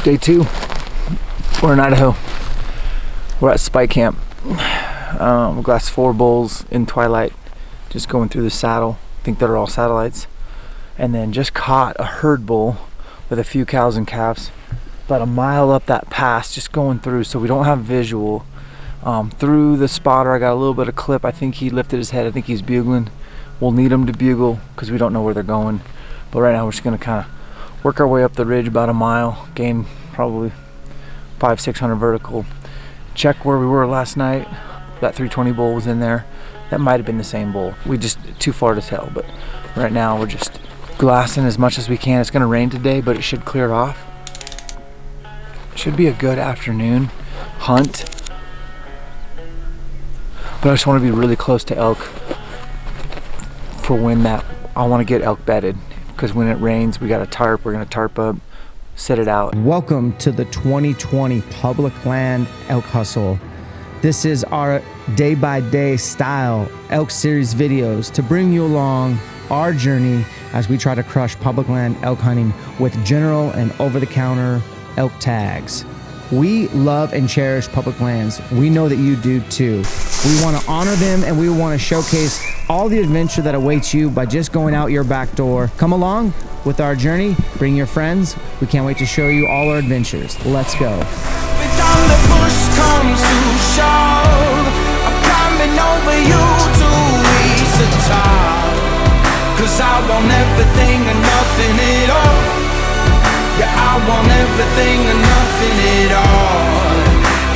Day 2. We're in Idaho. We're at Spike Camp. Glass 4 bulls in twilight, just going through the saddle. I think they're all satellites. And then just caught a herd bull with a few cows and calves about a mile up that pass, just going through, so we don't have visual. Through the spotter, I got a little bit of clip. I think he lifted his head. I think he's bugling. We'll need him to bugle because we don't know where they're going. But right now we're just gonna kind of work our way up the ridge about a mile, gain probably 500-600 vertical. Check where we were last night. That 320 bull was in there. That might have been the same bull. We just too far to tell. But right now we're just glassing as much as we can. It's gonna rain today, but it should clear off. Should be a good afternoon hunt. But I just want to be really close to elk for when that I want to get elk bedded, because when it rains we got a tarp. We're gonna tarp up, set it out. Welcome to the 2020 Public Land Elk Hustle. This is our day-by-day style elk series videos to bring you along our journey as we try to crush public land elk hunting with general and over-the-counter elk tags. We love and cherish public lands. We know that you do too. We want to honor them, and we want to showcase all the adventure that awaits you by just going out your back door. Come along with our journey. Bring your friends. We can't wait to show you all our adventures. Let's go. Down the push comes to shove, I'm climbing over you to reach the top. 'Cause I want everything and nothing at all. Yeah, I want everything and nothing at all.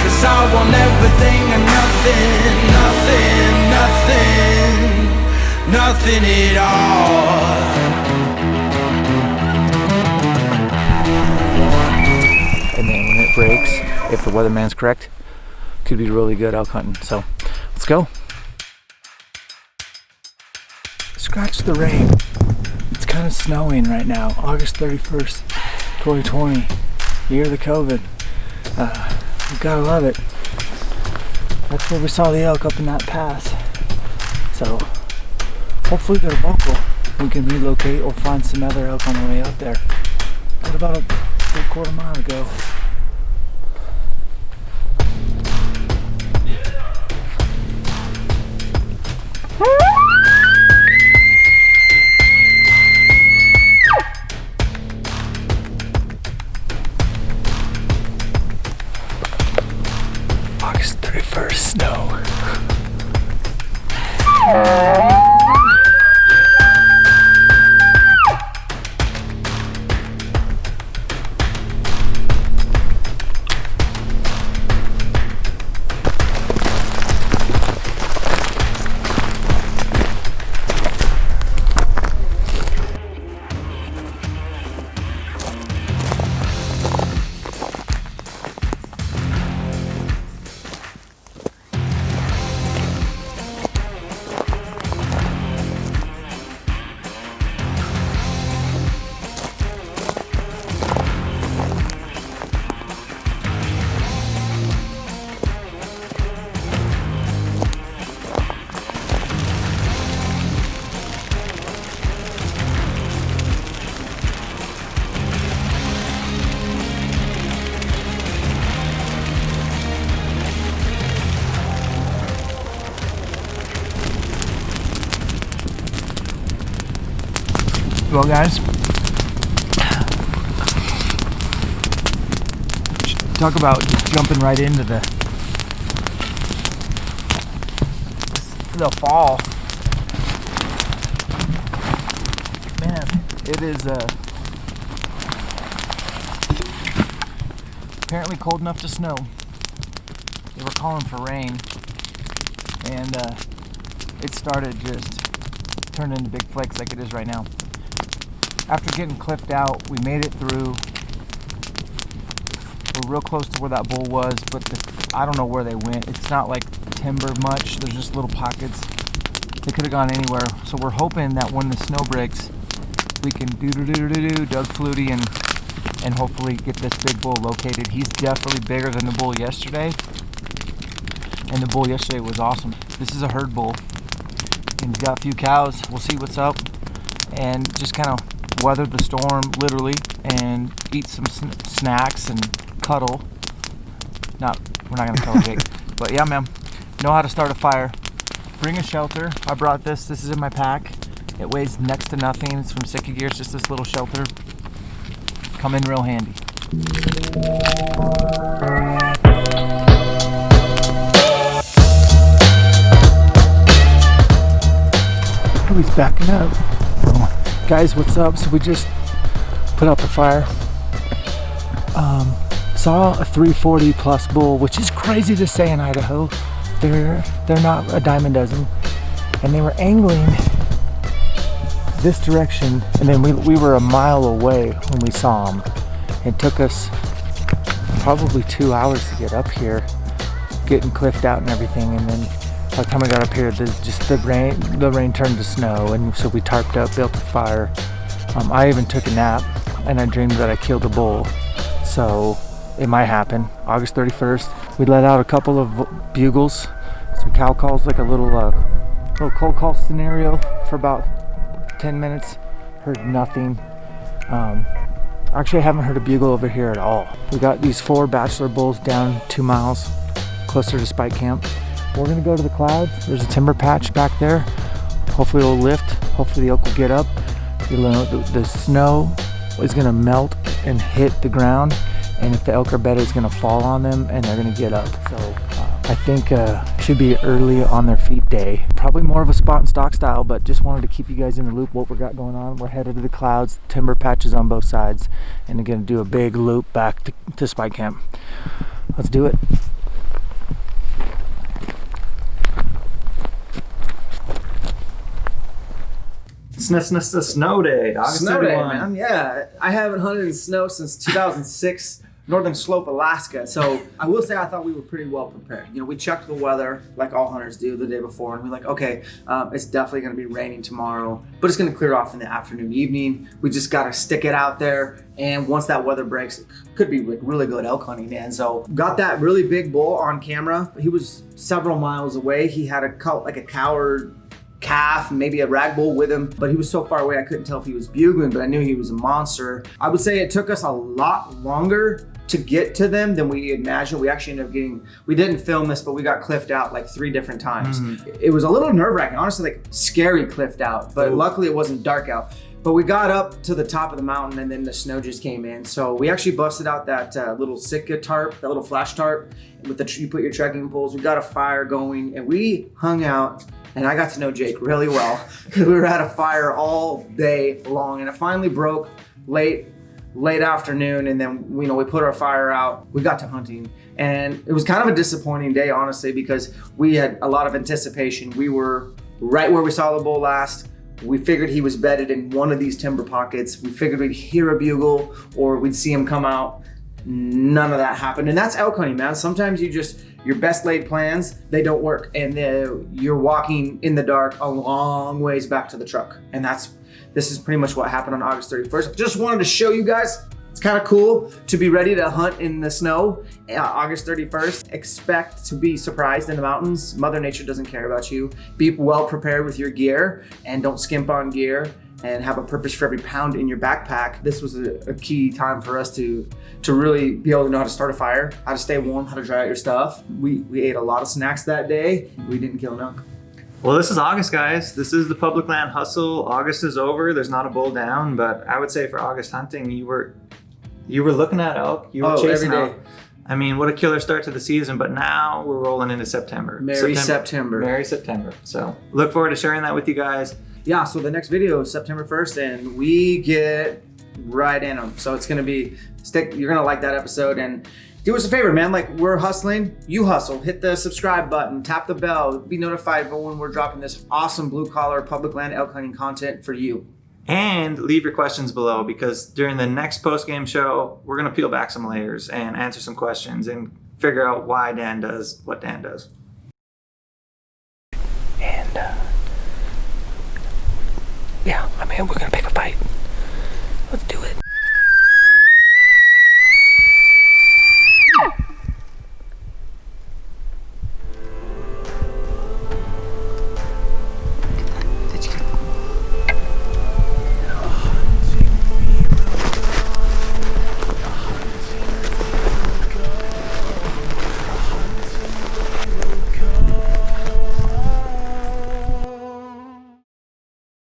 'Cause I want everything and nothing, nothing, nothing, nothing at all. And then when it breaks, if the weatherman's correct, could be really good elk hunting. So let's go. Scratch the rain. It's kind of snowing right now. August 31st, 2020, year of the COVID. You gotta love it. That's where we saw the elk, up in that pass. So hopefully they're vocal. We can relocate or find some other elk on the way out there. What about a good quarter mile ago? August 31st, snow. Well, guys, talk about jumping right into the fall. Man, it is apparently cold enough to snow. They were calling for rain, and it started just turning into big flakes like it is right now. After getting cliffed out, we made it through. We're real close to where that bull was, but I don't know where they went. It's not like timber much. There's just little pockets. They could have gone anywhere. So we're hoping that when the snow breaks, we can Doug Flutie and hopefully get this big bull located. He's definitely bigger than the bull yesterday. And the bull yesterday was awesome. This is a herd bull. And he's got a few cows. We'll see what's up. And just kind of weather the storm literally and eat some snacks and cuddle. We're not gonna cuddle, Jake. But yeah, man, know how to start a fire. Bring a shelter. I brought this. This is in my pack. It weighs next to nothing. It's from Sitka Gear. It's just this little shelter. Come in real handy. Oh, he's backing up. Guys, what's up? So we just put out the fire. Saw a 340 plus bull, which is crazy to say in Idaho. They're not a dime a dozen, and they were angling this direction, and then we were a mile away when we saw them. It took us probably 2 hours to get up here, getting cliffed out and everything, and then by the time we got up here, the rain turned to snow, and so we tarped up, built a fire. I even took a nap, and I dreamed that I killed a bull, so it might happen. August 31st, we let out a couple of bugles, some cow calls, like a little cold call scenario for about 10 minutes. Heard nothing. Actually, I haven't heard a bugle over here at all. We got these 4 bachelor bulls down 2 miles closer to Spike Camp. We're gonna go to the clouds. There's a timber patch back there. Hopefully it'll lift. Hopefully the elk will get up. The snow is gonna melt and hit the ground, and if the elk are better, it's gonna fall on them and they're gonna get up. So I think should be early on their feet day. Probably more of a spot and stock style, but just wanted to keep you guys in the loop what we got going on. We're headed to the clouds, timber patches on both sides, and we're gonna do a big loop back to Spike Camp. Let's do it. Snow day, August Snow 31. day, man. Yeah, I haven't hunted in snow since 2006, Northern Slope, Alaska. So I will say I thought we were pretty well prepared. You know, we checked the weather like all hunters do the day before, and we're like, okay, it's definitely going to be raining tomorrow, but it's going to clear off in the afternoon, evening. We just got to stick it out there, and once that weather breaks, it could be like really good elk hunting, man. So got that really big bull on camera. He was several miles away. He had a cow or calf, maybe a rag bull with him, but he was so far away I couldn't tell if he was bugling, but I knew he was a monster. I would say it took us a lot longer to get to them than we imagined. We actually ended up we didn't film this, but we got cliffed out like 3 different times. It was a little nerve-wracking, honestly, like scary cliffed out, but luckily it wasn't dark out. But we got up to the top of the mountain and then the snow just came in. So we actually busted out that little Sitka tarp, that little flash tarp with you put your trekking poles. We got a fire going and we hung out, and I got to know Jake really well because we were at a fire all day long, and it finally broke late afternoon, and then we put our fire out. We got to hunting, and it was kind of a disappointing day, honestly, because we had a lot of anticipation. We were right where we saw the bull last. We figured he was bedded in one of these timber pockets. We figured we'd hear a bugle or we'd see him come out. None of that happened, and that's elk hunting, man. Sometimes your best laid plans, they don't work, and you're walking in the dark a long ways back to the truck. And this is pretty much what happened on August 31st. Just wanted to show you guys, it's kind of cool to be ready to hunt in the snow. August 31st, expect to be surprised in the mountains. Mother Nature doesn't care about you. Be well prepared with your gear, and don't skimp on gear, and have a purpose for every pound in your backpack. This was a key time for us to really be able to know how to start a fire, how to stay warm, how to dry out your stuff. We ate a lot of snacks that day. We didn't kill an elk. Well, this is August, guys. This is the public land hustle. August is over. There's not a bull down, but I would say for August hunting, you were looking at elk. You were chasing elk. I mean, what a killer start to the season, but now we're rolling into September. Merry September. So look forward to sharing that with you guys. Yeah, so the next video is September 1st, and we get right in them. So it's gonna be, you're gonna like that episode, and do us a favor, man. Like, we're hustling, you hustle. Hit the subscribe button, tap the bell, be notified when we're dropping this awesome blue collar public land elk hunting content for you. And leave your questions below, because during the next post-game show, we're gonna peel back some layers and answer some questions and figure out why Dan does what Dan does. And yeah, I mean, we're gonna pick a fight.